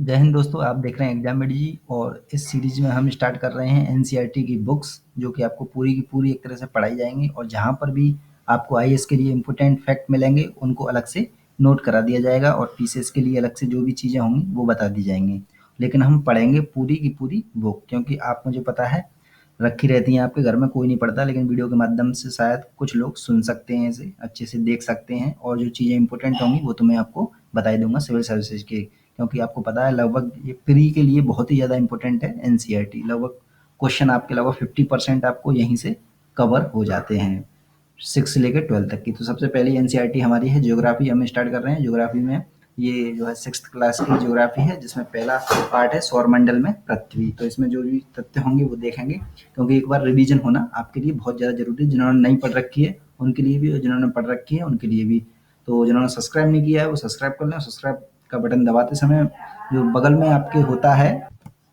जय हिंद दोस्तों, आप देख रहे हैं एग्जाम मेडी जी। और इस सीरीज में हम स्टार्ट कर रहे हैं एनसीईआरटी की बुक्स, जो कि आपको पूरी की पूरी एक तरह से पढ़ाई जाएंगी। और जहां पर भी आपको आईएएस के लिए इंपॉर्टेंट फैक्ट मिलेंगे उनको अलग से नोट करा दिया जाएगा, और पीसीएस के लिए अलग से जो भी चीज़ें होंगी वो बता दी जाएंगी। लेकिन हम पढ़ेंगे पूरी की पूरी बुक, क्योंकि आप, मुझे पता है, रखी रहती हैं आपके घर में, कोई नहीं पढ़ता, लेकिन वीडियो के माध्यम से शायद कुछ लोग सुन सकते हैं, इसे अच्छे से देख सकते हैं। और जो चीज़ें इंपॉर्टेंट होंगी वो तो मैं आपको बता ही दूंगा सिविल सर्विसेज के, क्योंकि आपको पता है लगभग ये प्री के लिए बहुत ही ज़्यादा इंपॉर्टेंट है एनसीईआरटी। लगभग क्वेश्चन आपके लगभग 50% आपको यहीं से कवर हो जाते हैं, 6 से लेकर 12 तक की। तो सबसे पहली एनसीईआरटी हमारी है ज्योग्राफी। हम स्टार्ट कर रहे हैं ज्योग्राफी में। ये जो है 6th क्लास की ज्योग्राफी है, जिसमें पहला पार्ट है सौरमंडल में पृथ्वी। तो इसमें जो भी तथ्य होंगे वो देखेंगे, क्योंकि एक बार रिवीजन होना आपके लिए बहुत ज़्यादा जरूरी है। जिन्होंने नहीं पढ़ रखी है उनके लिए भी, और जिन्होंने पढ़ रखी है उनके लिए भी। तो जिन्होंने सब्सक्राइब नहीं किया है वो सब्सक्राइब कर लें। सब्सक्राइब का बटन दबाते समय जो बगल में आपके होता है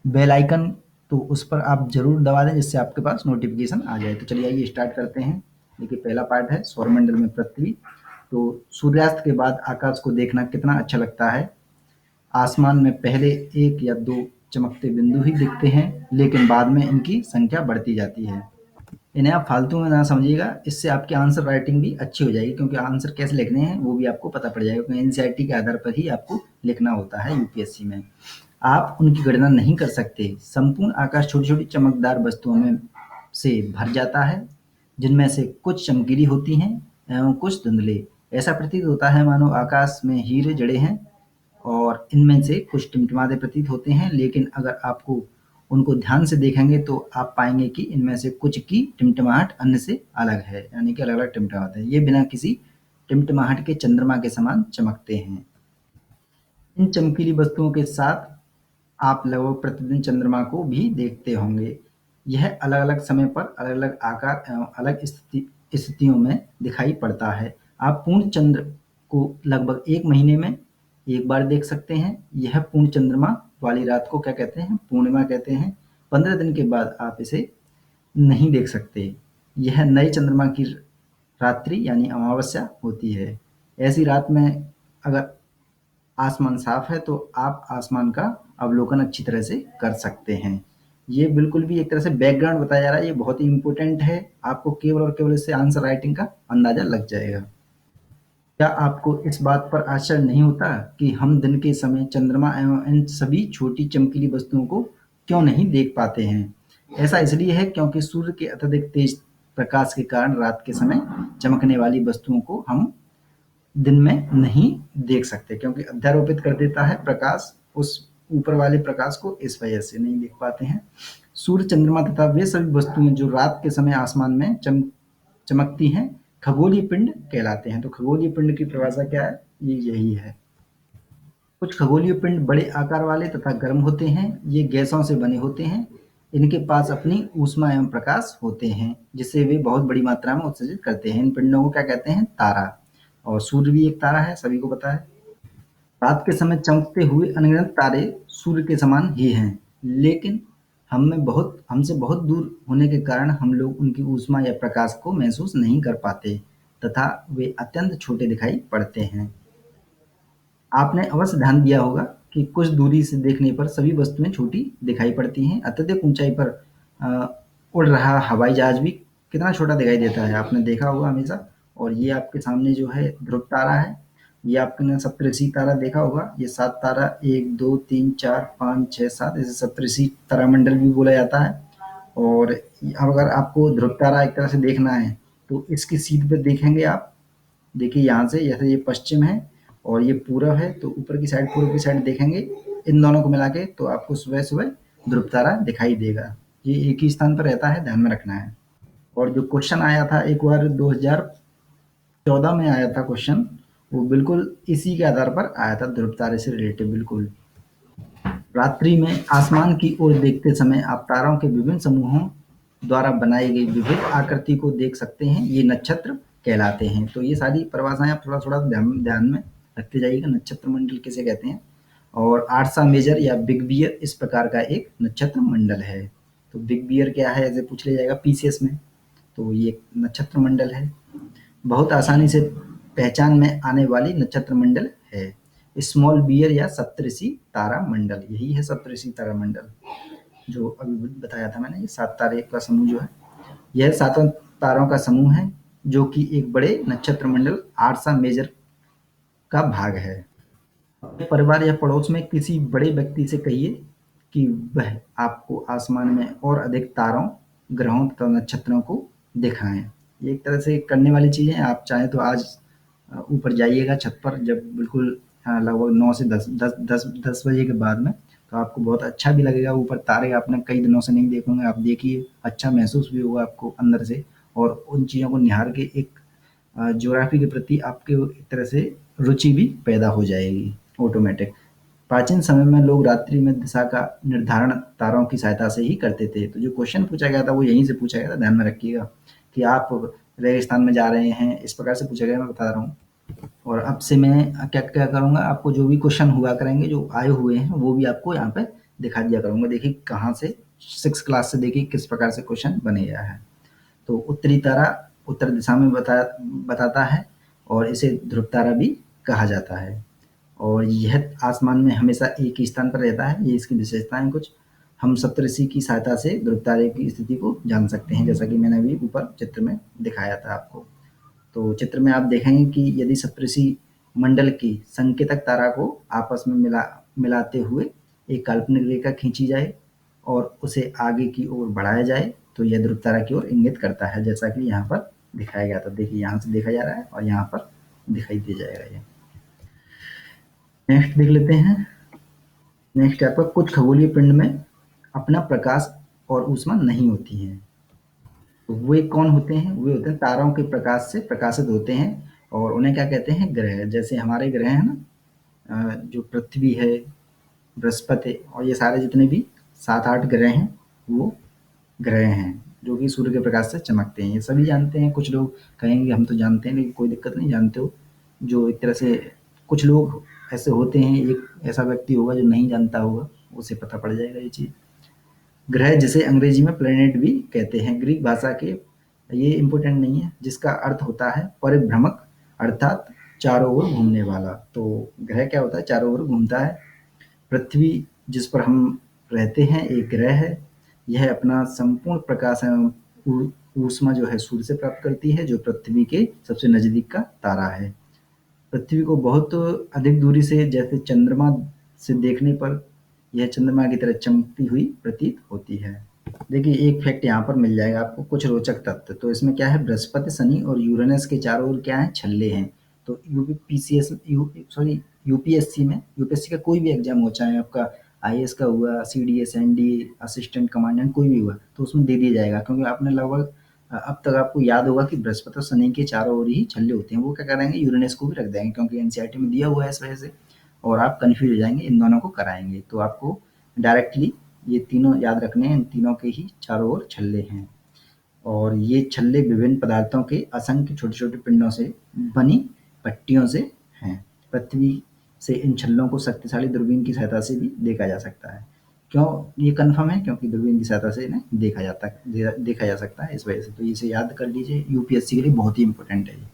बेल आइकन, तो उस पर आप जरूर दबा दें, जिससे आपके पास नोटिफिकेशन आ जाए। तो चलिए आइए स्टार्ट करते हैं। देखिए, पहला पार्ट है सौरमंडल में पृथ्वी। तो सूर्यास्त के बाद आकाश को देखना कितना अच्छा लगता है। आसमान में पहले एक या दो चमकते बिंदु ही दिखते हैं, लेकिन बाद में इनकी संख्या बढ़ती जाती है। इन्हें आप फालतू में ना समझिएगा, इससे आपकी आंसर राइटिंग भी अच्छी हो जाएगी, क्योंकि आंसर कैसे लिखने हैं वो भी आपको पता पड़ जाएगा, क्योंकि एनसीईआरटी के आधार पर ही आपको लिखना होता है यूपीएससी में। आप उनकी गणना नहीं कर सकते। संपूर्ण आकाश छोटी छोटी चमकदार वस्तुओं में से भर जाता है, जिनमें से कुछ चमकीली होती हैं एवं कुछ धुंधले। ऐसा प्रतीत होता है मानो आकाश में हीरे जड़े हैं, और इनमें से कुछ टिमटिमाते प्रतीत होते हैं। लेकिन अगर आपको उनको ध्यान से देखेंगे तो आप पाएंगे कि इनमें से कुछ की टिमटिमाहट अन्य से अलग है, यानी कि अलग अलग टिमटिमाते हैं। ये बिना किसी टिमटिमाहट के चंद्रमा के समान चमकते हैं। इन चमकीली वस्तुओं के साथ आप लगभग प्रतिदिन चंद्रमा को भी देखते होंगे। यह अलग अलग समय पर अलग अलग आकार एवं अलग स्थितियों में दिखाई पड़ता है। आप पूर्ण चंद्र को लगभग एक महीने में एक बार देख सकते हैं। यह पूर्ण चंद्रमा वाली रात को क्या कहते हैं? पूर्णिमा कहते हैं। 15 दिन के बाद आप इसे नहीं देख सकते। यह नए चंद्रमा की रात्रि यानी अमावस्या होती है। ऐसी रात में अगर आसमान साफ है तो आप आसमान का अवलोकन अच्छी तरह से कर सकते हैं। ये बिल्कुल भी एक तरह से बैकग्राउंड बताया जा रहा है, ये बहुत ही इंपॉर्टेंट है। आपको केवल और केवल इससे आंसर राइटिंग का अंदाजा लग जाएगा। क्या आपको इस बात पर आश्चर्य नहीं होता कि हम दिन के समय चंद्रमा एवं इन सभी छोटी चमकीली वस्तुओं को क्यों नहीं देख पाते हैं? ऐसा इसलिए है क्योंकि सूर्य के अत्यधिक तेज प्रकाश के कारण रात के समय चमकने वाली वस्तुओं को हम दिन में नहीं देख सकते, क्योंकि अध्यारोपित कर देता है प्रकाश उस ऊपर वाले प्रकाश को, इस वजह से नहीं देख पाते हैं। सूर्य, चंद्रमा तथा वे सभी वस्तुएं जो रात के समय आसमान में चमकती हैं, खगोलीय पिंड कहलाते हैं। तो खगोलीय पिंड की परिभाषा क्या है? ये यही है। कुछ खगोलीय पिंड बड़े आकार वाले तथा गर्म होते हैं। ये गैसों से बने होते हैं। इनके पास अपनी ऊष्मा एवं प्रकाश होते हैं, जिससे वे बहुत बड़ी मात्रा में उत्सर्जित करते हैं। इन पिंडों को क्या कहते हैं? तारा। और सूर्य भी एक तारा है, सभी को पता है। रात के समय चमकते हुए अनगिनत तारे सूर्य के समान ही हैं, लेकिन हमसे बहुत दूर होने के कारण हम लोग उनकी ऊष्मा या प्रकाश को महसूस नहीं कर पाते, तथा वे अत्यंत छोटे दिखाई पड़ते हैं। आपने अवश्य ध्यान दिया होगा कि कुछ दूरी से देखने पर सभी वस्तुएं छोटी दिखाई पड़ती हैं। अत्यधिक ऊंचाई पर अ, उड़ रहा हवाई जहाज भी कितना छोटा दिखाई देता है, आपने देखा होगा हमेशा। और ये आपके सामने जो है ध्रुव तारा है। ये आपने सप्तऋषि तारा देखा होगा। ये 7 तारा, 1 2 3 4 5 6 7, इसे सप्तऋषि तारामंडल भी बोला जाता है। और अब अगर आपको ध्रुव तारा एक तरह से देखना है तो इसकी सीध पे देखेंगे आप। देखिए यहाँ से, जैसे ये पश्चिम है और ये पूरब है, तो ऊपर की साइड, पूर्व की साइड देखेंगे, इन दोनों को मिला के तो आपको सुबह सुबह ध्रुव तारा दिखाई देगा। ये एक ही स्थान पर रहता है, ध्यान में रखना है। और जो क्वेश्चन आया था एक बार 2014 में आया था क्वेश्चन, वो बिल्कुल इसी के आधार पर आया था, ध्रुव तारे से रिलेटेड बिल्कुल। रात्रि में आसमान की ओर देखते समय आप तारों के विभिन्न समूहों द्वारा बनाई गई विविध आकृति को देख सकते हैं। ये नक्षत्र कहलाते हैं। तो ये सारी परिभाषाएं आप थोड़ा थोड़ा ध्यान ध्यान में रखते जाइएगा। नक्षत्र मंडल किसे कहते हैं? और आर्सा मेजर या बिग बियर इस प्रकार का एक नक्षत्र मंडल है। तो बिग बियर क्या है, ऐसे पूछ लिया जाएगा पीसीएस में। तो ये एक नक्षत्र मंडल है, बहुत आसानी से पहचान में आने वाली नक्षत्र मंडल है। स्मॉल बियर या सप्तऋषि तारा मंडल, यही है सप्तऋषि तारा मंडल जो अभी बताया था मैंने। ये 7 तारे का समूह जो है, यह 7 तारों का समूह है जो कि एक बड़े नक्षत्र मंडल आर्सा मेजर का भाग है। अपने परिवार या पड़ोस में किसी बड़े व्यक्ति से कहिए कि वह आपको आसमान में और अधिक तारों, ग्रहों तथा नक्षत्रों को दिखाएं। ये एक तरह से करने वाली चीज़ है। आप चाहें तो आज ऊपर जाइएगा छत पर, जब बिल्कुल लगभग 9 से 10 बजे के बाद में, तो आपको बहुत अच्छा भी लगेगा। ऊपर तारे आपने कई दिनों से नहीं देखे होंगे, आप देखिए, अच्छा महसूस भी होगा आपको अंदर से, और उन चीज़ों को निहार के एक ज्योग्राफी के प्रति आपके एक तरह से रुचि भी पैदा हो जाएगी ऑटोमेटिक। प्राचीन समय में लोग रात्रि में दिशा का निर्धारण तारों की सहायता से ही करते थे। तो जो क्वेश्चन पूछा गया था वो यहीं से पूछा गया था, ध्यान में रखिएगा कि आप रेगिस्तान में जा रहे हैं, इस प्रकार से पूछा गया, मैं बता रहा हूँ। और अब से मैं क्या क्या करूँगा, आपको जो भी क्वेश्चन हुआ करेंगे जो आए हुए हैं वो भी आपको यहाँ पे दिखा दिया करूँगा। देखिए कहाँ से 6 क्लास से देखिए किस प्रकार से क्वेश्चन बने गया है। तो उत्तरी तारा उत्तर दिशा में बताता है, और इसे ध्रुव तारा भी कहा जाता है, और यह आसमान में हमेशा एक ही स्थान पर रहता है। ये इसकी विशेषताएं कुछ। हम सप्तऋषि की सहायता से ध्रुव तारे की स्थिति को जान सकते हैं, जैसा कि मैंने अभी ऊपर चित्र में दिखाया था आपको। तो चित्र में आप देखेंगे कि यदि सप्तऋषि मंडल की संकेतक तारा को आपस में मिलाते हुए एक काल्पनिक रेखा खींची जाए और उसे आगे की ओर बढ़ाया जाए तो यह ध्रुव तारा की ओर इंगित करता है, जैसा कि यहाँ पर दिखाया गया था। देखिए यहाँ से देखा जा रहा है और यहाँ पर दिखाई दे जाएगा ये। नेक्स्ट देख लेते हैं। नेक्स्ट आपका कुछ खगोलीय पिंड में अपना प्रकाश और ऊष्मा नहीं होती है। तो वे कौन होते हैं? वे होते हैं तारों के प्रकाश से प्रकाशित होते हैं, और उन्हें क्या कहते हैं? ग्रह। जैसे हमारे ग्रह हैं ना, जो पृथ्वी है, बृहस्पति और ये सारे जितने भी 7-8 ग्रह हैं, वो ग्रह हैं जो कि सूर्य के प्रकाश से चमकते हैं। ये सभी जानते हैं। कुछ लोग कहेंगे हम तो जानते हैं, लेकिन कोई दिक्कत नहीं, जानते हो। जो एक तरह से कुछ लोग ऐसे होते हैं, एक ऐसा व्यक्ति होगा जो नहीं जानता होगा, उसे पता पड़ जाएगा ये चीज़। ग्रह जिसे अंग्रेजी में प्लेनेट भी कहते हैं, ग्रीक भाषा के, ये इम्पोर्टेंट नहीं है, जिसका अर्थ होता है परिभ्रमक, अर्थात चारों ओर घूमने वाला। तो ग्रह क्या होता है? चारों ओर घूमता है। पृथ्वी जिस पर हम रहते हैं एक ग्रह है। यह अपना संपूर्ण प्रकाश एवं ऊष्मा जो है सूर्य से प्राप्त करती है, जो पृथ्वी के सबसे नजदीक का तारा है। पृथ्वी को बहुत अधिक दूरी से, जैसे चंद्रमा से देखने पर यह चंद्रमा की तरह चमकती हुई प्रतीत होती है। देखिए एक फैक्ट यहाँ पर मिल जाएगा आपको, कुछ रोचक तथ्य। तो इसमें क्या है, बृहस्पति, शनि और यूरेनस के चारों ओर क्या है, छल्ले हैं। तो यूपीएससी का कोई भी एग्जाम हो, चाहे आपका आईएएस का हुआ, सीडीएस, एनडीए, असिस्टेंट कमांडेंट, कोई भी हुआ, तो उसमें दे दिया जाएगा, क्योंकि आपने लगभग अब तक आपको याद होगा कि बृहस्पति और शनि के चारों ओर ही छल्ले होते हैं। वो क्या करेंगे, यूरेनस को भी रख देंगे, क्योंकि एनसीईआरटी में दिया हुआ है इस वजह से, और आप कंफ्यूज हो जाएंगे, इन दोनों को कराएंगे। तो आपको डायरेक्टली ये तीनों याद रखने हैं, इन तीनों के ही चारों ओर छल्ले हैं, और ये छल्ले विभिन्न पदार्थों के असंख्य छोटे-छोटे पिंडों से बनी पट्टियों से हैं। पृथ्वी से इन छल्लों को शक्तिशाली दूरबीन की सहायता से भी देखा जा सकता है। क्यों ये कन्फर्म है? क्योंकि दूरबीन की सहायता से इन्हें देखा जा सकता है, इस वजह से। तो इसे याद कर लीजिए, यूपीएससी के लिए बहुत ही इंपॉर्टेंट है ये।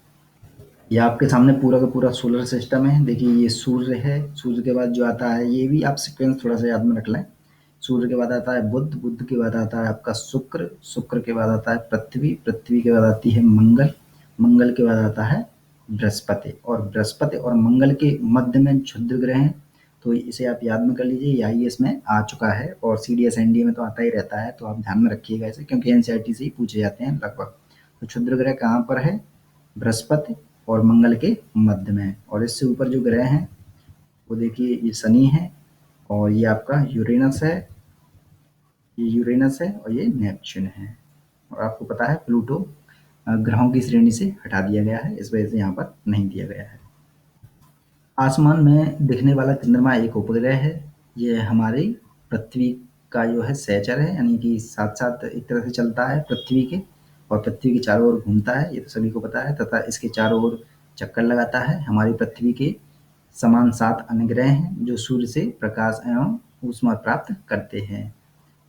ये आपके सामने पूरा का पूरा सोलर सिस्टम है। देखिए ये सूर्य है, सूर्य के बाद जो आता है, ये भी आप सीक्वेंस थोड़ा सा याद में रख लें। सूर्य के बाद आता है बुध, बुध के बाद आता है आपका शुक्र, शुक्र के बाद आता है पृथ्वी, पृथ्वी के बाद आती है मंगल, मंगल के बाद आता है बृहस्पति, और बृहस्पति और मंगल के मध्य में क्षुद्र ग्रह हैं। तो इसे आप याद में कर लीजिए, ये आईएएस में आ चुका है, और सीडीएस एनडीए में तो आता ही रहता है, तो आप ध्यान में रखिएगा इसे, क्योंकि एनसीईआरटी से ही पूछे जाते हैं लगभग। तो क्षुद्र ग्रह कहाँ पर है? बृहस्पति और मंगल के मध्य में। और इससे ऊपर जो ग्रह हैं वो देखिए, ये शनि है, और ये आपका यूरेनस है, ये यूरेनस है, और ये नेपच्यून है। और आपको पता है प्लूटो ग्रहों की श्रेणी से हटा दिया गया है, इस वजह से यहाँ पर नहीं दिया गया है। आसमान में दिखने वाला चंद्रमा एक उपग्रह है। ये हमारी पृथ्वी का जो है सहचर है, यानी कि साथ साथ एक तरह से चलता है पृथ्वी के, और पृथ्वी के चारों ओर घूमता है, ये तो सभी को पता है, तथा इसके चारों ओर चक्कर लगाता है। हमारी पृथ्वी के समान 7 अन्य ग्रह हैं जो सूर्य से प्रकाश एवं ऊष्मा प्राप्त करते हैं।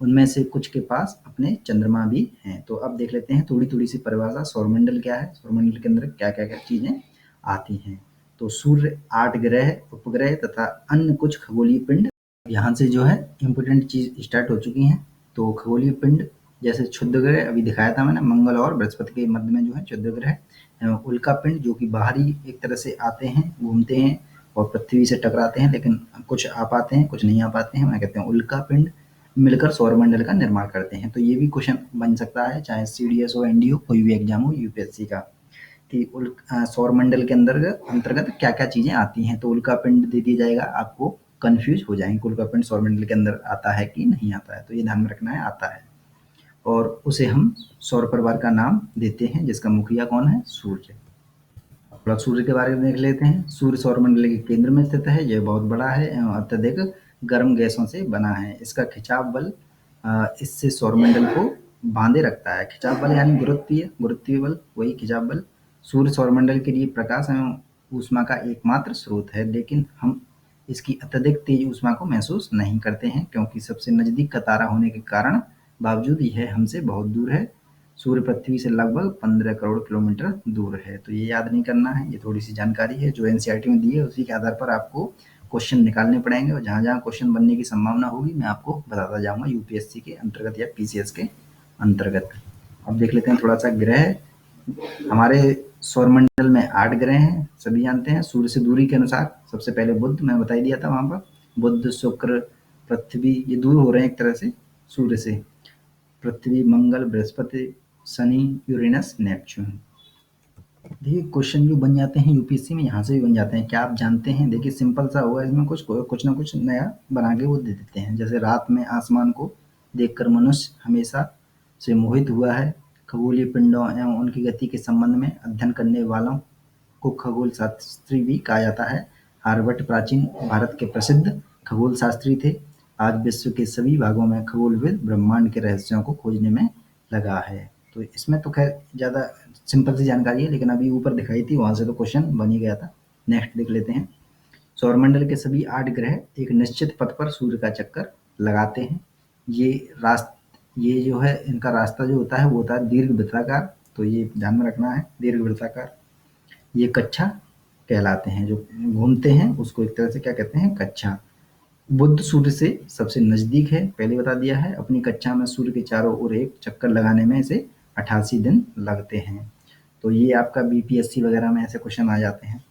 उनमें से कुछ के पास अपने चंद्रमा भी हैं। तो अब देख लेते हैं थोड़ी थोड़ी सी परिभाषा। सौरमंडल क्या है, सौरमंडल के अंदर क्या क्या क्या चीज़ें आती हैं। तो सूर्य, 8 ग्रह, उपग्रह तथा अन्य कुछ खगोलीय पिंड। यहाँ से जो है इम्पोर्टेंट चीज़ स्टार्ट हो चुकी हैं। तो खगोलीय पिंड जैसे क्षुद्र ग्रह अभी दिखाया था मैंने, मंगल और बृहस्पति के मध्य में जो है क्षुद्र ग्रह, उल्का पिंड जो कि बाहरी एक तरह से आते हैं, घूमते हैं और पृथ्वी से टकराते हैं, लेकिन कुछ आ पाते हैं कुछ नहीं आ पाते हैं, उन्हें कहते हैं उल्का पिंड, मिलकर सौरमंडल का निर्माण करते हैं। तो ये भी क्वेश्चन बन सकता है, चाहे सीडीएस हो, एनडीओ, कोई भी एग्जाम हो यूपीएससी का, कि सौरमंडल के अंतर्गत क्या क्या चीजें आती हैं। तो उल्का पिंड दे दिया जाएगा, आपको कंफ्यूज हो जाएंगे उल्का पिंड सौरमंडल के अंदर आता है कि नहीं आता है, तो ये ध्यान में रखना है, आता है। और उसे हम सौर परिवार का नाम देते हैं, जिसका मुखिया कौन है, सूर्य। थोड़ा सूर्य के बारे में देख लेते हैं। सूर्य सौरमंडल के केंद्र में स्थित है, यह बहुत बड़ा है एवं अत्यधिक गर्म गैसों से बना है। इसका खिंचाव बल इससे सौरमंडल को बांधे रखता है। खिंचाव बल यानी गुरुत्वीय बल, वही खिंचाव बल। सूर्य सौरमंडल के लिए प्रकाश एवं ऊष्मा का एकमात्र स्रोत है, लेकिन हम इसकी अत्यधिक तेज ऊष्मा को महसूस नहीं करते हैं, क्योंकि सबसे नजदीक का तारा होने के कारण बावजूद यह हमसे बहुत दूर है। सूर्य पृथ्वी से लगभग 15 करोड़ किलोमीटर दूर है। तो ये याद नहीं करना है, ये थोड़ी सी जानकारी है जो एनसीईआरटी में दी है, उसी के आधार पर आपको क्वेश्चन निकालने पड़ेंगे, और जहाँ जहाँ क्वेश्चन बनने की संभावना होगी मैं आपको बताता जाऊंगा यूपीएससी के अंतर्गत या पीसीएस के अंतर्गत। अब देख लेते हैं थोड़ा सा ग्रह। हमारे सौरमंडल में 8 ग्रह हैं, सभी जानते हैं। सूर्य से दूरी के अनुसार सबसे पहले बुध, मैं बता ही दिया था वहां पर, बुध, शुक्र, पृथ्वी, ये दूर हो रहे हैं एक तरह से सूर्य से। पृथ्वी, मंगल, बृहस्पति, शनि, यूरेनस, नेपच्यून। देखिए क्वेश्चन जो बन जाते हैं यूपीएससी में, यहाँ से भी बन जाते हैं। क्या आप जानते हैं, देखिए सिंपल सा होगा, इसमें कुछ ना कुछ नया बना के वो दे देते हैं। जैसे रात में आसमान को देखकर मनुष्य हमेशा से मोहित हुआ है। खगोलीय पिंडों एवं उनकी गति के संबंध में अध्ययन करने वालों को खगोल शास्त्री भी कहा जाता है। आर्यभट्ट प्राचीन भारत के प्रसिद्ध खगोल शास्त्री थे। आज विश्व के सभी भागों में खगोलविद ब्रह्मांड के रहस्यों को खोजने में लगा है। तो इसमें तो खैर ज़्यादा सिंपल सी जानकारी है, लेकिन अभी ऊपर दिखाई थी वहां से तो क्वेश्चन बन ही गया था। नेक्स्ट देख लेते हैं। सौरमंडल के सभी 8 ग्रह एक निश्चित पथ पर सूर्य का चक्कर लगाते हैं। ये ये जो है इनका रास्ता जो होता है वो होता है दीर्घ वृत्ताकार, तो ये ध्यान में रखना है, दीर्घ वृत्ताकार। ये कक्षा कहलाते हैं, जो घूमते हैं उसको एक तरह से क्या कहते हैं, कक्षा। बुध सूर्य से सबसे नजदीक है, पहले बता दिया है। अपनी कक्षा में सूर्य के चारों ओर एक चक्कर लगाने में इसे 88 दिन लगते हैं। तो ये आपका बीपीएससी वगैरह में ऐसे क्वेश्चन आ जाते हैं।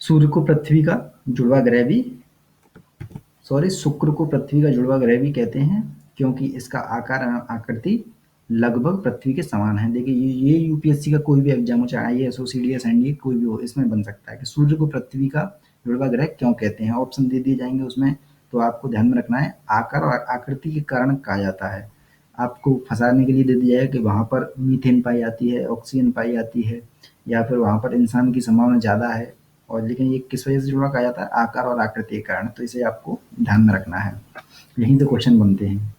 सूर्य को पृथ्वी का जुड़वा ग्रह भी, शुक्र को पृथ्वी का जुड़वा ग्रह भी कहते हैं, क्योंकि इसका आकार आकृति लगभग पृथ्वी के समान है। देखिए ये यूपीएससी का कोई भी एग्जाम हो, चाहे आईएएस हो, सीडीएस, एनडीए, कोई भी हो, इसमें बन सकता है कि सूर्य को पृथ्वी का जुड़वा ग्रह क्यों कहते हैं। ऑप्शन दे दिए जाएंगे उसमें, तो आपको ध्यान में रखना है, आकार और आकृति के कारण कहा जाता है। आपको फंसाने के लिए दे दिया है कि वहां पर मीथेन पाई जाती है, ऑक्सीजन पाई जाती है, या फिर वहां पर इंसान की संभावना ज्यादा है, और लेकिन ये किस वजह से जुड़ा कहा जाता है, आकार और आकृति के कारण। तो इसे आपको ध्यान में रखना है, यही तो क्वेश्चन बनते हैं।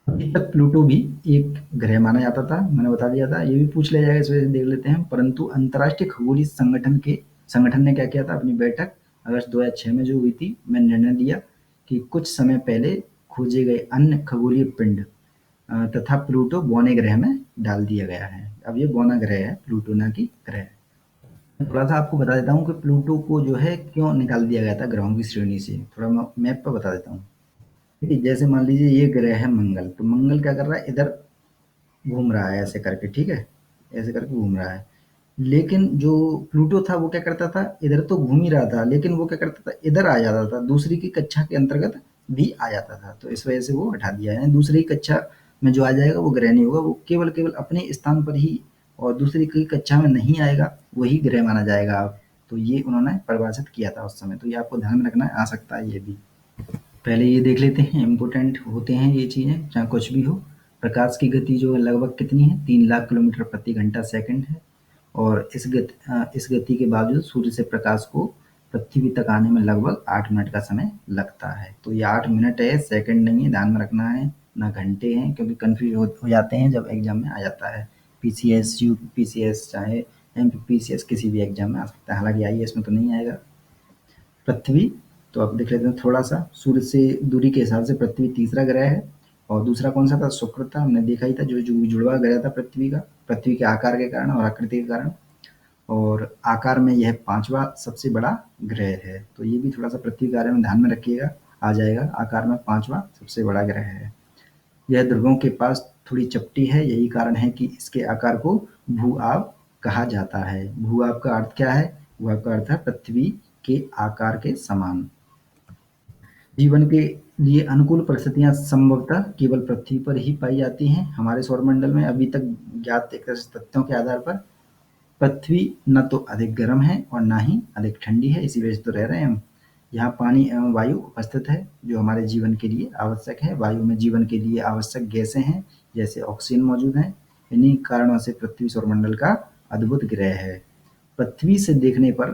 अभी तक प्लूटो भी एक ग्रह माना जाता था, मैंने बता दिया था, ये भी पूछ लिया जाएगा, इस वजह से देख लेते हैं। परंतु अंतर्राष्ट्रीय खगोलीय संगठन ने क्या किया था, अपनी बैठक अगस्त 2006 में जो हुई थी, में निर्णय लिया कि कुछ समय पहले खोजे गए अन्य खगोलीय पिंड तथा प्लूटो बौने ग्रह में डाल दिया गया है। अब ये बौना ग्रह है, प्लूटो ना कि ग्रह। थोड़ा सा आपको बता देता हूँ कि प्लूटो को जो है क्यों निकाल दिया गया था ग्रहों की श्रेणी से, थोड़ा मैं मैप पर बता देता हूँ। ठीक है, जैसे मान लीजिए ये ग्रह है मंगल, तो मंगल क्या कर रहा है, इधर घूम रहा है ऐसे करके, ठीक है, ऐसे करके घूम रहा है। लेकिन जो प्लूटो था वो क्या करता था, इधर तो घूम ही रहा था, लेकिन वो क्या करता था, इधर आ जाता था, दूसरी की कक्षा के अंतर्गत भी आ जाता था। तो इस वजह से वो हटा दिया है। दूसरी कक्षा में जो आ जाएगा वो ग्रह नहीं होगा, वो केवल केवल अपने स्थान पर ही, और दूसरी की कक्षा में नहीं आएगा, वही ग्रह माना जाएगा। अब तो ये उन्होंने परिभाषित किया था उस समय, तो ये आपको ध्यान में रखना है, आ सकता है ये भी। पहले ये देख लेते हैं, इम्पोर्टेंट होते हैं ये चीज़ें, चाहे कुछ भी हो। प्रकाश की गति जो है लगभग कितनी है, 3 लाख किलोमीटर प्रति घंटा सेकंड है, और इस गति के बावजूद सूर्य से प्रकाश को पृथ्वी तक आने में लगभग 8 मिनट का समय लगता है। तो ये 8 मिनट है, सेकंड नहीं है, ध्यान में रखना है, ना घंटे हैं, क्योंकि कन्फ्यूज हो जाते हैं जब एग्जाम में आ जाता है। पीसीएस, यूपीसीएस, चाहे एमपीसीएस, किसी भी एग्जाम में आ सकता है, हालांकि आईएएस में तो नहीं आएगा। पृथ्वी, तो अब देख लेते हैं थोड़ा सा, सूर्य से दूरी के हिसाब से पृथ्वी तीसरा ग्रह है, और दूसरा कौन सा था, शुक्र था, हमने देखा ही था, जो जुड़वा ग्रह था पृथ्वी का, पृथ्वी के आकार के कारण और आकृति के कारण। और आकार में यह 5वां सबसे बड़ा ग्रह है। तो ये भी थोड़ा-सा पृथ्वी के बारे में ध्यान में रखिएगा, आ जाएगा। आकार में 5वां सबसे बड़ा ग्रह है। यह ध्रुवों के पास थोड़ी चपटी है, यही कारण है कि इसके आकार को भू-आब कहा जाता है। भू-आब का अर्थ क्या है? भू-आब का अर्थ है पृथ्वी के आकार के समान। जीवन के लिए अनुकूल परिस्थितियाँ संभवतः केवल पृथ्वी पर ही पाई जाती हैं। हमारे सौरमंडल में अभी तक ज्ञात एक तरह से तथ्यों के आधार पर पृथ्वी न तो अधिक गर्म है और ना ही अधिक ठंडी है, इसी वजह से तो रह रहे हैं हम। यहाँ पानी एवं वायु उपस्थित है, जो हमारे जीवन के लिए आवश्यक है। वायु में जीवन के लिए आवश्यक गैसें हैं, जैसे ऑक्सीजन मौजूद है। इन्हीं कारणों से पृथ्वी सौरमंडल का अद्भुत ग्रह है। पृथ्वी से देखने पर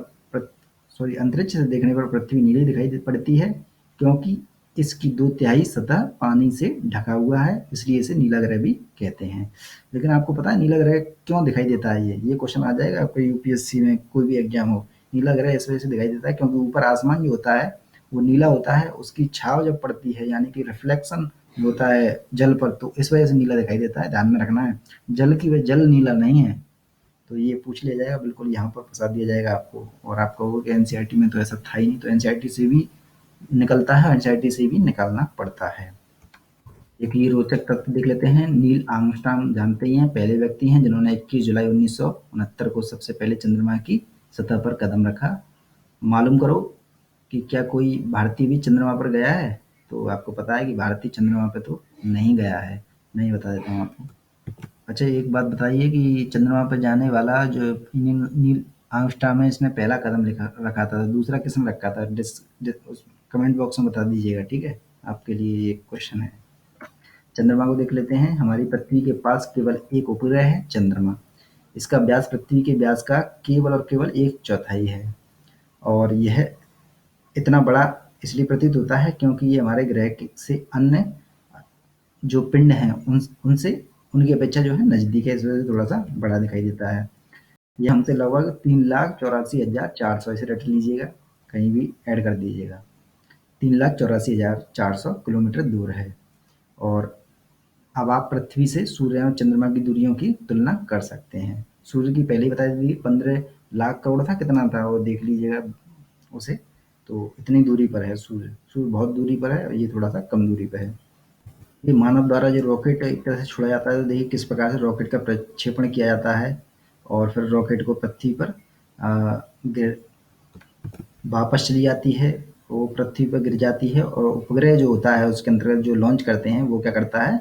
अंतरिक्ष से देखने पर पृथ्वी नीली दिखाई पड़ती है, क्योंकि इसकी 2/3 सतह पानी से ढका हुआ है, इसलिए इसे नीला ग्रह भी कहते हैं। लेकिन आपको पता है नीला ग्रह क्यों दिखाई देता है? ये क्वेश्चन आ जाएगा आपको यूपीएससी में, कोई भी एग्जाम हो। नीला ग्रह इस वजह से दिखाई देता है क्योंकि ऊपर आसमान जो होता है वो नीला होता है, उसकी छाव जब पड़ती है यानी कि रिफ्लेक्शन होता है जल पर, तो इस वजह से नीला दिखाई देता है, ध्यान में रखना है। जल की वजह जल नीला नहीं है, तो ये पूछ लिया जाएगा, बिल्कुल यहाँ पर फंसा दिया जाएगा आपको। और आप कहोगे कि एनसीईआरटी में तो ऐसा था ही नहीं, तो एनसीईआरटी से भी निकलता है, एनसीईआरटी से भी निकालना पड़ता है। एक ये रोचक तथ्य देख लेते हैं। नील आर्मस्ट्रांग जानते ही हैं, पहले व्यक्ति हैं जिन्होंने 21 जुलाई 1969 को सबसे पहले चंद्रमा की सतह पर कदम रखा। मालूम करो कि क्या कोई भारतीय भी चंद्रमा पर गया है? तो आपको पता है कि भारतीय चंद्रमा पे तो नहीं गया है। नहीं, बता देता हूँ आपको। अच्छा, एक बात बताइए कि चंद्रमा पर जाने वाला जो नील नील आर्मस्ट्रांग है, इसने पहला कदम रखा था, दूसरा किसने रखा था? कमेंट बॉक्स में बता दीजिएगा, ठीक है? आपके लिए एक क्वेश्चन है। चंद्रमा को देख लेते हैं। हमारी पृथ्वी के पास केवल एक उपग्रह है, चंद्रमा। इसका व्यास पृथ्वी के व्यास का केवल और केवल 1/4 है। और यह इतना बड़ा इसलिए प्रतीत होता है क्योंकि ये हमारे ग्रह से अन्य जो पिंड हैं उनसे उनकी अपेक्षा जो है नज़दीक है, इस वजह से थोड़ा-सा बड़ा दिखाई देता है। ये हमसे लगभग 3,84,400, इसे रट लीजिएगा, कहीं भी ऐड कर दीजिएगा। 3,84,400 किलोमीटर दूर है। और अब आप पृथ्वी से सूर्य और चंद्रमा की दूरियों की तुलना कर सकते हैं। सूर्य की पहले ही बता दी, 15 लाख करोड़ था, कितना था वो देख लीजिएगा उसे। तो इतनी दूरी पर है सूर्य। सूर्य बहुत दूरी पर है और ये थोड़ा-सा कम दूरी पे है। ये मानव द्वारा जो रॉकेट एक तरह से छोड़ा जाता है, तो देखिए किस प्रकार से रॉकेट का प्रक्षेपण किया जाता है और फिर रॉकेट को पृथ्वी पर गिर वापस चली जाती है, वो पृथ्वी पर गिर जाती है। और उपग्रह जो होता है उसके अंतर्गत जो लॉन्च करते हैं, वो क्या करता है,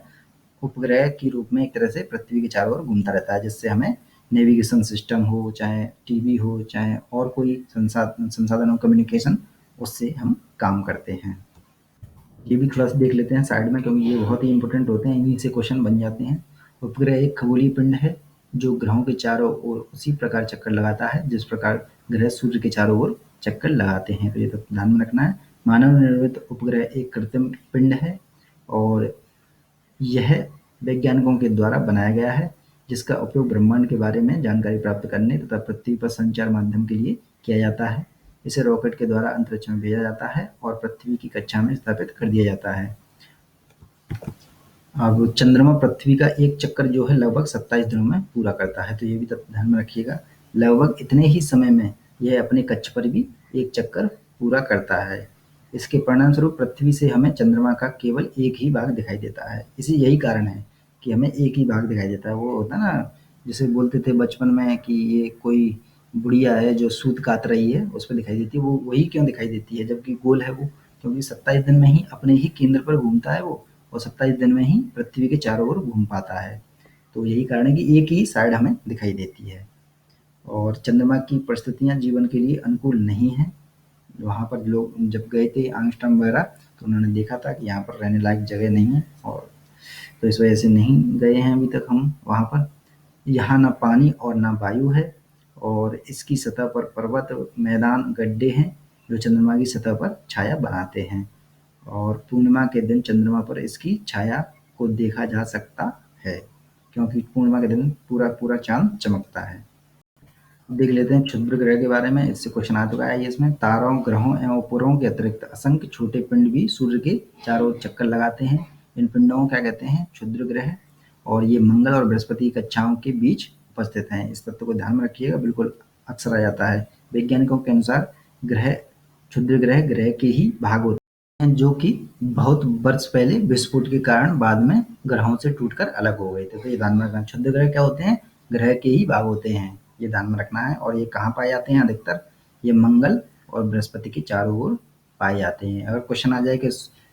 उपग्रह के रूप में एक तरह से पृथ्वी के चारों ओर घूमता रहता है, जिससे हमें नेविगेशन सिस्टम हो, चाहे टीवी हो, चाहे और कोई संसाधन हो, कम्युनिकेशन, उससे हम काम करते हैं। ये भी थोड़ा सा देख लेते हैं साइड में, क्योंकि ये बहुत ही इंपॉर्टेंट होते हैं, इन्हीं से क्वेश्चन बन जाते हैं। उपग्रह एक खगोलीय पिंड है जो ग्रहों के चारों ओर उसी प्रकार चक्कर लगाता है जिस प्रकार ग्रह सूर्य के चारों ओर चक्कर लगाते हैं। तो ये तो ध्यान में रखना है। मानव निर्मित उपग्रह एक कृत्रिम पिंड है और यह वैज्ञानिकों के द्वारा बनाया गया है, जिसका उपयोग ब्रह्मांड के बारे में जानकारी प्राप्त करने तथा पृथ्वी पर संचार माध्यम के लिए किया जाता है। इसे रॉकेट के द्वारा अंतरिक्ष में भेजा जाता है और पृथ्वी की कक्षा में स्थापित कर दिया जाता है। अब चंद्रमा पृथ्वी का एक चक्कर जो है लगभग 27 दिनों में पूरा करता है, तो ये भी ध्यान में रखिएगा। लगभग इतने ही समय में यह अपने कक्ष पर भी एक चक्कर पूरा करता है। इसके परिणामस्वरूप पृथ्वी से हमें चंद्रमा का केवल एक ही भाग दिखाई देता है। यही कारण है कि हमें एक ही भाग दिखाई देता है। वो होता है ना, जिसे बोलते थे बचपन में कि ये कोई बुढ़िया है जो सूत कात रही है, उस पर दिखाई देती है। वो वही क्यों दिखाई देती है जबकि गोल है वो? क्योंकि 27 दिन में ही अपने ही केंद्र पर घूमता है वो, और 27 दिन में ही पृथ्वी के चारों ओर घूम पाता है। तो यही कारण है कि एक ही साइड हमें दिखाई देती है। और चंद्रमा की परिस्थितियाँ जीवन के लिए अनुकूल नहीं हैं। वहाँ पर लोग जब गए थे आर्मस्ट्रांग वगैरह, तो उन्होंने देखा था कि यहाँ पर रहने लायक जगह नहीं है, और तो इस वजह से नहीं गए हैं अभी तक हम वहाँ पर। यहाँ ना पानी और ना वायु है, और इसकी सतह पर पर्वत, मैदान, गड्ढे हैं जो चंद्रमा की सतह पर छाया बनाते हैं। और पूर्णिमा के दिन चंद्रमा पर इसकी छाया को देखा जा सकता है, क्योंकि पूर्णिमा के दिन पूरा चांद चमकता है। देख लेते हैं क्षुद्र ग्रह के बारे में, इससे क्वेश्चन आ चुका है। इसमें तारों, ग्रहों एवं उपग्रहों के अतिरिक्त असंख्य छोटे पिंड भी सूर्य के चारों ओर चक्कर लगाते हैं। इन पिंडों को क्या कहते हैं? क्षुद्र ग्रह। और ये मंगल और बृहस्पति की कक्षाओं के बीच उपस्थित हैं। इस तत्व को ध्यान में रखिएगा, बिल्कुल अक्सर आ जाता है। वैज्ञानिकों के अनुसार ग्रह क्षुद्र ग्रह ग्रह के ही भाग होते हैं जो कि बहुत वर्ष पहले विस्फोट के कारण बाद में ग्रहों से टूटकर अलग हो गए थे। तो ये ध्यान में रखना, क्षुद्र ग्रह क्या होते हैं? ग्रह के ही भाग होते हैं, ये ध्यान में रखना है। और ये कहाँ पाए जाते हैं अधिकतर? ये मंगल और बृहस्पति के चारों ओर पाए जाते हैं। अगर क्वेश्चन आ जाए कि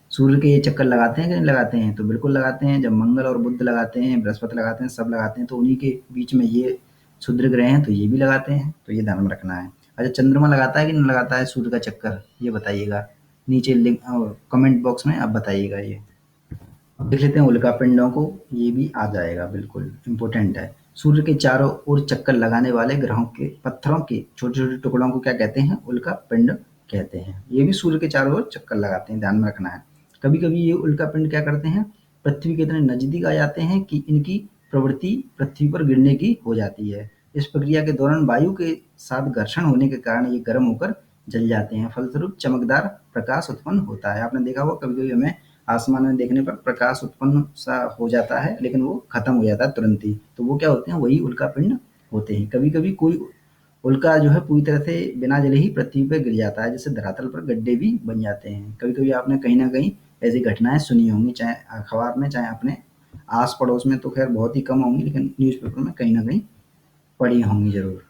सूर्य के ये चक्कर लगाते हैं कि नहीं लगाते हैं, तो बिल्कुल लगाते हैं। जब मंगल और बुध लगाते हैं, बृहस्पति लगाते हैं, सब लगाते हैं, तो उन्हीं के बीच में ये क्षुद्र ग्रह हैं, तो ये भी लगाते हैं, तो ये ध्यान में रखना है। अच्छा, चंद्रमा लगाता है कि नहीं लगाता है सूर्य का चक्कर, ये बताइएगा नीचे लिंक कमेंट बॉक्स में आप बताइएगा। ये अब देख लेते हैं उल्का पिंडों को, ये भी आ जाएगा, बिल्कुल इम्पोर्टेंट है। सूर्य के चारों ओर चक्कर लगाने वाले ग्रहों के पत्थरों के छोटे छोटे टुकड़ों को क्या कहते हैं? उल्का पिंड कहते हैं। ये भी सूर्य के चारों ओर चक्कर लगाते हैं, ध्यान में रखना है। कभी कभी ये उल्का पिंड क्या करते हैं? पृथ्वी के इतने नजदीक आ जाते हैं कि इनकी प्रवृत्ति पृथ्वी पर गिरने की हो जाती है। इस प्रक्रिया के दौरान वायु के साथ घर्षण होने के कारण ये गर्म होकर जल जाते हैं, फलस्वरूप चमकदार प्रकाश उत्पन्न होता है। आपने देखा होगा कभी कभी हमें आसमान में देखने पर प्रकाश उत्पन्न सा हो जाता है, लेकिन वो खत्म हो जाता है तुरंत ही, तो वो क्या होते हैं? वही उल्का पिंड होते हैं। कभी कभी कोई उल्का जो है पूरी तरह से बिना जले ही पृथ्वी पे गिर जाता है, जिससे धरातल पर गड्ढे भी बन जाते हैं। कभी कभी आपने कहीं ना कहीं ऐसी घटनाएं सुनी होंगी, चाहे अखबार में चाहे अपने आस पड़ोस में, तो खैर बहुत ही कम होंगी, लेकिन न्यूज़पेपर में कहीं ना कहीं पड़ी होंगी जरूर।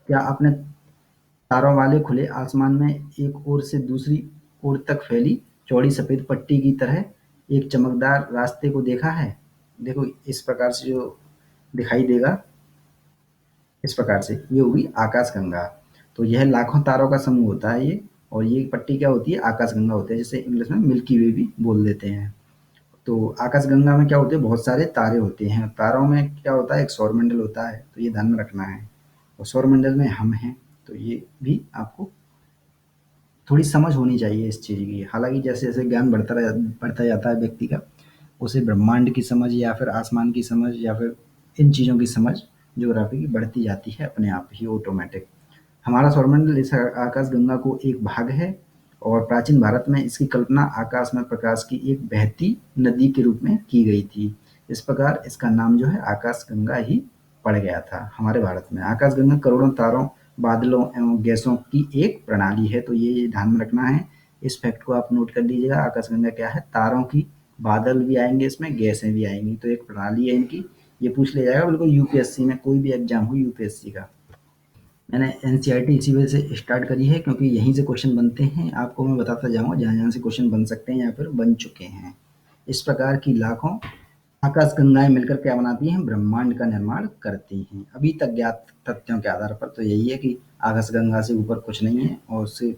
क्या आपने तारों वाले खुले आसमान में एक ओर से दूसरी ओर तक फैली चौड़ी सफेद पट्टी की तरह एक चमकदार रास्ते को देखा है? देखो इस प्रकार से जो दिखाई देगा, इस प्रकार से ये होगी आकाशगंगा। तो यह लाखों तारों का समूह होता है ये, और ये पट्टी क्या होती है? आकाशगंगा होती है, जिसे इंग्लिश में मिल्की वे भी बोल देते हैं। तो आकाशगंगा में क्या होते हैं? बहुत सारे तारे होते हैं। तारों में क्या होता है? एक सौरमंडल होता है, तो ये ध्यान में रखना है। और सौरमंडल में हम हैं, तो ये भी आपको थोड़ी समझ होनी चाहिए इस चीज़ की। हालाँकि जैसे-जैसे ज्ञान बढ़ता जाता है व्यक्ति का, उसे ब्रह्मांड की समझ या फिर आसमान की समझ या फिर इन चीज़ों की समझ ज्योग्राफी की बढ़ती जाती है अपने आप ही ऑटोमैटिक। हमारा सौरमंडल इस आकाशगंगा को एक भाग है, और प्राचीन भारत में इसकी कल्पना आकाश में प्रकाश की एक बहती नदी के रूप में की गई थी। इस प्रकार इसका नाम जो है आकाशगंगा ही पड़ गया था हमारे भारत में। आकाशगंगा करोड़ों तारों, बादलों एवं गैसों की एक प्रणाली है, तो ये ध्यान में रखना है। इस फैक्ट को आप नोट कर लीजिएगा। आकाशगंगा क्या है? तारों की, बादल भी आएंगे इसमें, गैसें भी आएंगी, तो एक प्रणाली है इनकी। ये पूछ लिया जाएगा बिल्कुल यूपीएससी में, कोई भी एग्जाम हो यूपीएससी का। मैंने एनसीईआरटी इसी वजह से स्टार्ट करी है, क्योंकि यहीं से क्वेश्चन बनते हैं। आपको मैं बताता जाऊंगा जहाँ जहाँ से क्वेश्चन बन सकते हैं या फिर बन चुके हैं। इस प्रकार की लाखों आकाशगंगाएं मिलकर क्या बनाती हैं? ब्रह्मांड का निर्माण करती हैं। अभी तक ज्ञात तथ्यों के आधार पर तो यही है कि आकाशगंगा से ऊपर कुछ नहीं है, और उसे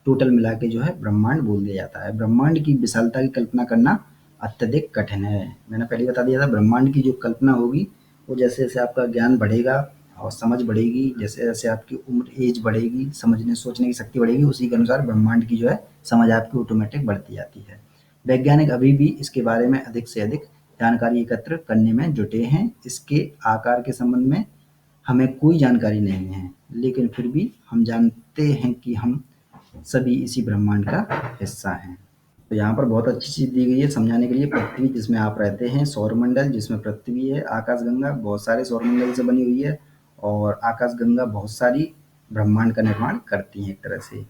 टोटल मिला के जो है ब्रह्मांड बोल दिया जाता है। ब्रह्मांड की विशालता की कल्पना करना अत्यधिक कठिन है। मैंने पहले ही बता दिया था, ब्रह्मांड की जो कल्पना होगी वो जैसे जैसे आपका ज्ञान बढ़ेगा और समझ बढ़ेगी, जैसे जैसे आपकी उम्र एज बढ़ेगी, समझने सोचने की शक्ति बढ़ेगी, उसी के अनुसार ब्रह्मांड की जो है समझ आपकी ऑटोमेटिक बढ़ती जाती है। वैज्ञानिक अभी भी इसके बारे में अधिक से अधिक जानकारी एकत्र करने में जुटे हैं। इसके आकार के संबंध में हमें कोई जानकारी नहीं है, लेकिन फिर भी हम जानते हैं कि हम सभी इसी ब्रह्मांड का हिस्सा हैं। तो यहाँ पर बहुत अच्छी चीज़ दी गई है समझाने के लिए। पृथ्वी जिसमें आप रहते हैं, सौरमंडल जिसमें पृथ्वी है, आकाशगंगा बहुत सारे सौरमंडल से बनी हुई है, और आकाशगंगा बहुत सारी ब्रह्मांड का निर्माण करती हैं एक तरह से।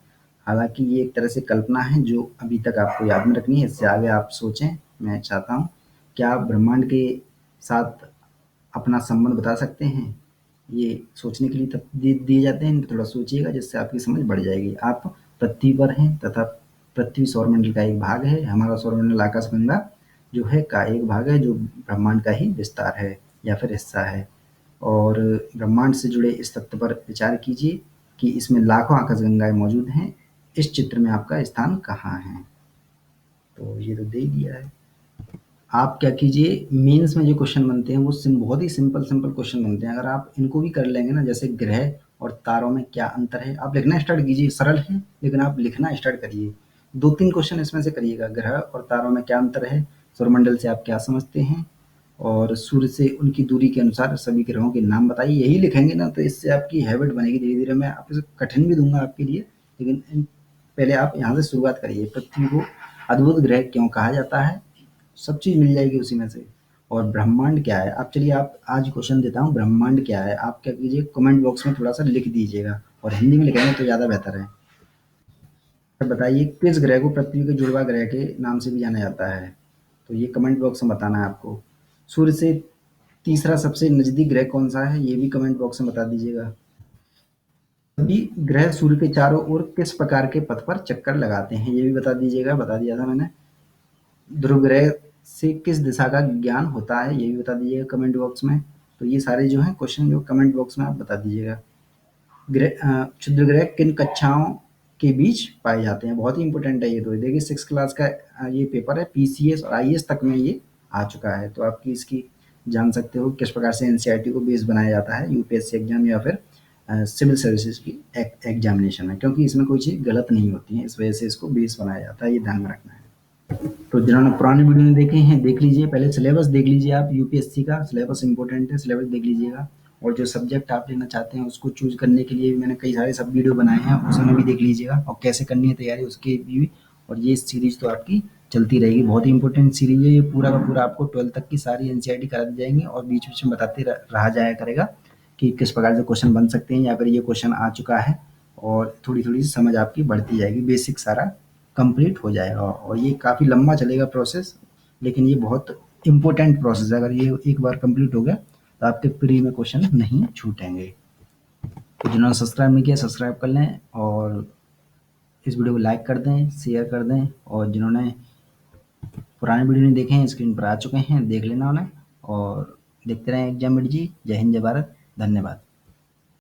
हालांकि ये एक तरह से कल्पना है जो अभी तक आपको याद में रखनी है, इससे आगे आप सोचें। मैं चाहता हूँ कि आप ब्रह्मांड के साथ अपना संबंध बता सकते हैं। ये सोचने के लिए तब दिए जाते हैं, थोड़ा सोचिएगा, जिससे आपकी समझ बढ़ जाएगी। आप पृथ्वी पर हैं तथा पृथ्वी सौरमंडल का एक भाग है। हमारा सौरमंडल आकाशगंगा जो है का एक भाग है, जो ब्रह्मांड का ही विस्तार है या फिर हिस्सा है। और ब्रह्मांड से जुड़े इस तथ्य पर विचार कीजिए कि इसमें लाखों आकाशगंगाएं मौजूद हैं। इस चित्र में आपका स्थान कहाँ है? तो ये तो दे ही दिया है। आप क्या कीजिए, मेंस में जो क्वेश्चन बनते हैं वो बहुत ही सिंपल सिंपल क्वेश्चन बनते हैं। अगर आप इनको भी कर लेंगे ना, जैसे ग्रह और तारों में क्या अंतर है, आप लिखना स्टार्ट कीजिए। सरल है, लेकिन आप लिखना स्टार्ट करिए। 2-3 क्वेश्चन इसमें से करिएगा। ग्रह और तारों में क्या अंतर है, सौरमंडल से आप क्या समझते हैं, और सूर्य से उनकी दूरी के अनुसार सभी ग्रहों के नाम बताइए। यही लिखेंगे ना, तो इससे आपकी हैबिट बनेगी धीरे धीरे। मैं आपसे कठिन भी दूंगा आपके लिए, लेकिन पहले आप यहाँ से शुरुआत करिए। पृथ्वी को अद्भुत ग्रह क्यों कहा जाता है, सब चीज़ मिल जाएगी उसी में से। और ब्रह्मांड क्या है? आप चलिए आप आज क्वेश्चन देता हूँ, ब्रह्मांड क्या है? आप क्या कीजिए कमेंट बॉक्स में थोड़ा-सा लिख दीजिएगा और हिंदी में लिखेंगे तो ज़्यादा बेहतर है। तो बताइए किस ग्रह को पृथ्वी के जुड़वां ग्रह के नाम से भी जाना जाता है? तो ये कमेंट बॉक्स में बताना है आपको। सूर्य से तीसरा सबसे नज़दीक ग्रह कौन-सा है? ये भी कमेंट बॉक्स में बता दीजिएगा। सभी ग्रह सूर्य के चारों ओर किस प्रकार के पथ पर चक्कर लगाते हैं? ये भी बता दीजिएगा, बता दिया था मैंने। ध्रुव ग्रह से किस दिशा का ज्ञान होता है? ये भी बता दीजिएगा कमेंट बॉक्स में। तो ये सारे जो हैं क्वेश्चन जो कमेंट बॉक्स में आप बता दीजिएगा। क्षुद्र ग्रह किन कक्षाओं के बीच पाए जाते हैं? बहुत ही इंपॉर्टेंट है ये तो। देखिए 6 क्लास का ये पेपर है, पीसीएस और आईएएस तक में ये आ चुका है। तो आपकी इसकी जान सकते हो किस प्रकार से एनसीईआरटी को बेस बनाया जाता है यूपीएससी एग्जाम या फिर सिविल सर्विसेज की एग्जामिनेशन में, क्योंकि इसमें कोई चीज़ गलत नहीं होती है, इस वजह से इसको बेस बनाया जाता है, ये ध्यान में रखना है। तो जिन्होंने पुरानी वीडियो नहीं देखे हैं देख लीजिए, पहले सिलेबस देख लीजिए, आप यूपीएससी का सिलेबस इंपॉर्टेंट है, सिलेबस देख लीजिएगा। और जो सब्जेक्ट आप लेना चाहते हैं उसको चूज करने के लिए भी मैंने कई सारे सब वीडियो बनाए हैं, उसमें भी देख लीजिएगा और कैसे करनी है तैयारी उसकी भी। और ये सीरीज तो आपकी चलती रहेगी, बहुत ही इंपॉर्टेंट सीरीज है ये। पूरा का पूरा आपको 12 तक की सारी एनसीईआरटी करा दी जाएंगी और बीच बीच में बताते रहा जाया करेगा कि किस प्रकार से क्वेश्चन बन सकते हैं या फिर ये क्वेश्चन आ चुका है। और थोड़ी थोड़ी समझ आपकी बढ़ती जाएगी, बेसिक सारा कंप्लीट हो जाएगा। और ये काफ़ी लंबा चलेगा प्रोसेस, लेकिन ये बहुत इम्पोर्टेंट प्रोसेस है। अगर ये एक बार कंप्लीट हो गया तो आपके प्री में क्वेश्चन नहीं छूटेंगे। तो जिन्होंने सब्सक्राइब नहीं किया सब्सक्राइब कर लें और इस वीडियो को लाइक कर दें, शेयर कर दें। और जिन्होंने पुराने वीडियो नहीं देखे हैं स्क्रीन पर आ चुके हैं, देख लेना उन्हें। और देखते रहें एग्जाम जी। जय हिंद, जय भारत, धन्यवाद।